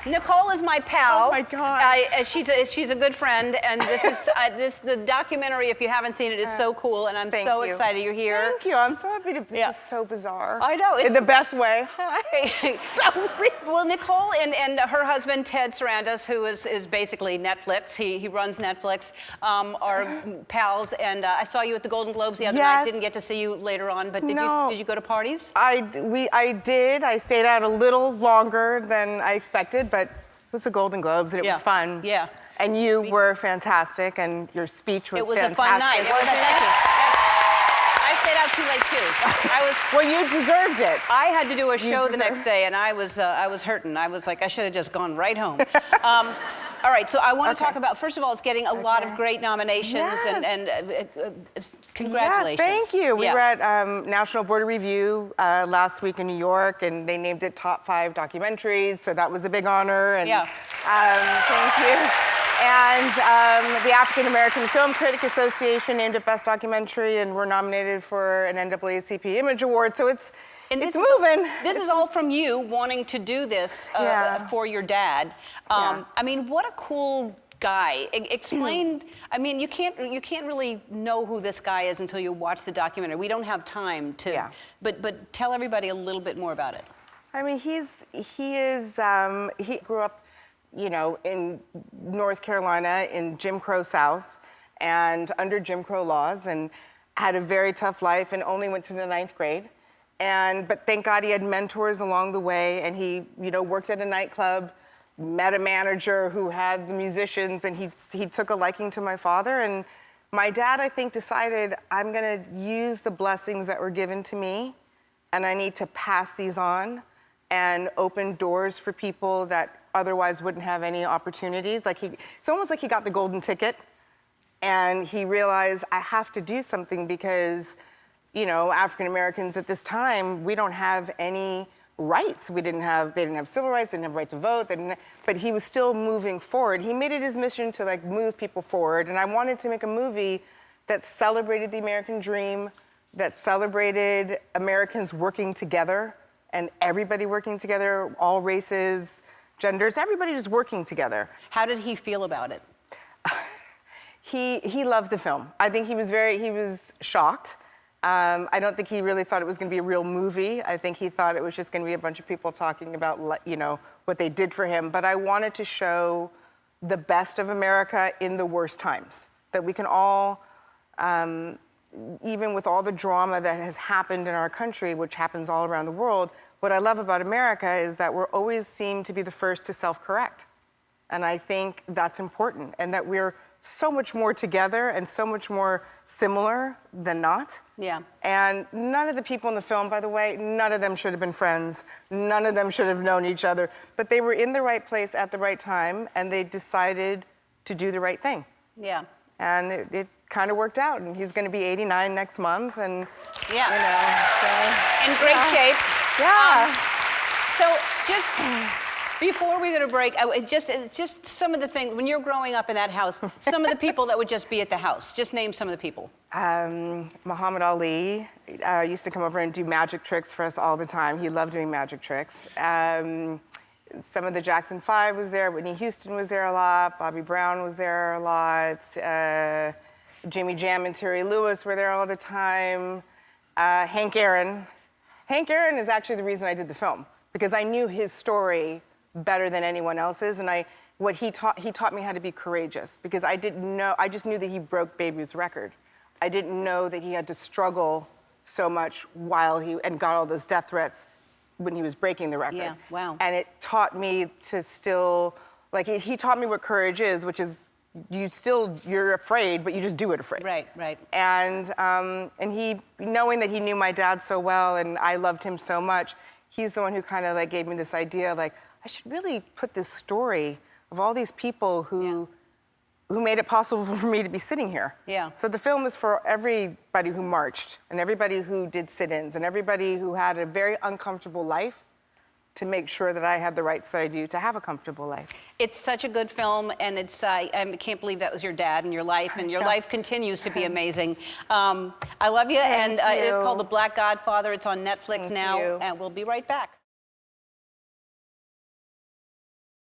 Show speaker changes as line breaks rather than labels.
Nicole is my pal.
Oh my God.
She's a good friend, and this is the documentary. If you haven't seen it, is so cool, and I'm so excited you're here.
Thank you. I'm so happy to be. This is so bizarre.
I know.
In the best way. Hi. So weird.
Well, Nicole and her husband Ted Sarandos, who is basically Netflix. He runs Netflix. Are pals, and I saw you at the Golden Globes the other night. Didn't get to see you later on, but did you go to parties?
I did. I stayed out a little longer than I expected, but it was the Golden Globes, and it was fun.
Yeah.
And you were fantastic, and your speech was fantastic.
It was a fun night. Thank you. I stayed out too late too.
Well, you deserved it.
I had to do a show the next day, and I was hurting. I was like, I should have just gone right home. All right, so I want to talk about, first of all, it's getting a lot of great nominations, and congratulations.
Yeah, thank you. We were at National Board of Review last week in New York, and they named it top 5 documentaries, so that was a big honor. And, thank you. And the African American Film Critic Association named it Best Documentary, and we're nominated for an NAACP Image Award, so it's moving.
This is all from you wanting to do this for your dad. I mean, what a cool guy. Explain. I mean, you can't really know who this guy is until you watch the documentary. We don't have time to. But tell everybody a little bit more about it.
I mean, he grew up, you know, in North Carolina in Jim Crow South, and under Jim Crow laws, and had a very tough life, and only went to the 9th grade. But thank God he had mentors along the way, and he, you know, worked at a nightclub, met a manager who had the musicians, and he took a liking to my father. And my dad, I think, decided, I'm gonna use the blessings that were given to me, and I need to pass these on and open doors for people that otherwise wouldn't have any opportunities. It's almost like he got the golden ticket, and he realized, I have to do something because, you know, African Americans at this time, we don't have any rights. They didn't have civil rights, they didn't have right to vote, but he was still moving forward. He made it his mission to like move people forward, and I wanted to make a movie that celebrated the American dream, that celebrated Americans working together, and everybody working together, all races, genders, everybody just working together.
How did he feel about it?
He loved the film. I think he was shocked. I don't think he really thought it was going to be a real movie. I think he thought it was just going to be a bunch of people talking about, you know, what they did for him. But I wanted to show the best of America in the worst times. That we can all, even with all the drama that has happened in our country, which happens all around the world, what I love about America is that we're always seem to be the first to self-correct. And I think that's important, and that we're so much more together and so much more similar than not.
Yeah.
And none of the people in the film, by the way, none of them should have been friends. None of them should have known each other. But they were in the right place at the right time, and they decided to do the right thing.
Yeah.
And it kind of worked out. And he's going to be 89 next month, and you know, so,
in great shape.
Yeah.
So just before we go to break, just some of the things, when you're growing up in that house, some of the people that would just be at the house. Just name some of the people.
Muhammad Ali used to come over and do magic tricks for us all the time. He loved doing magic tricks. Some of the Jackson 5 was there. Whitney Houston was there a lot. Bobby Brown was there a lot. Jimmy Jam and Terry Lewis were there all the time. Hank Aaron. Hank Aaron is actually the reason I did the film, because I knew his story better than anyone else's, and he taught me how to be courageous, because I just knew that he broke Babe Ruth's record. I didn't know that he had to struggle so much and got all those death threats when he was breaking the record.
Yeah, wow.
And it taught me to still, he taught me what courage is, which is you're afraid, but you just do it afraid.
Right, right.
And he, knowing that he knew my dad so well and I loved him so much, he's the one who kind of gave me this idea, I should really put this story of all these people who made it possible for me to be sitting here.
Yeah.
So the film is for everybody who marched, and everybody who did sit-ins, and everybody who had a very uncomfortable life, to make sure that I had the rights that I do to have a comfortable life.
It's such a good film, and I can't believe that was your dad and your life, and your life continues to be amazing. I love you, and it's called The Black Godfather. It's on Netflix now, and we'll be right back.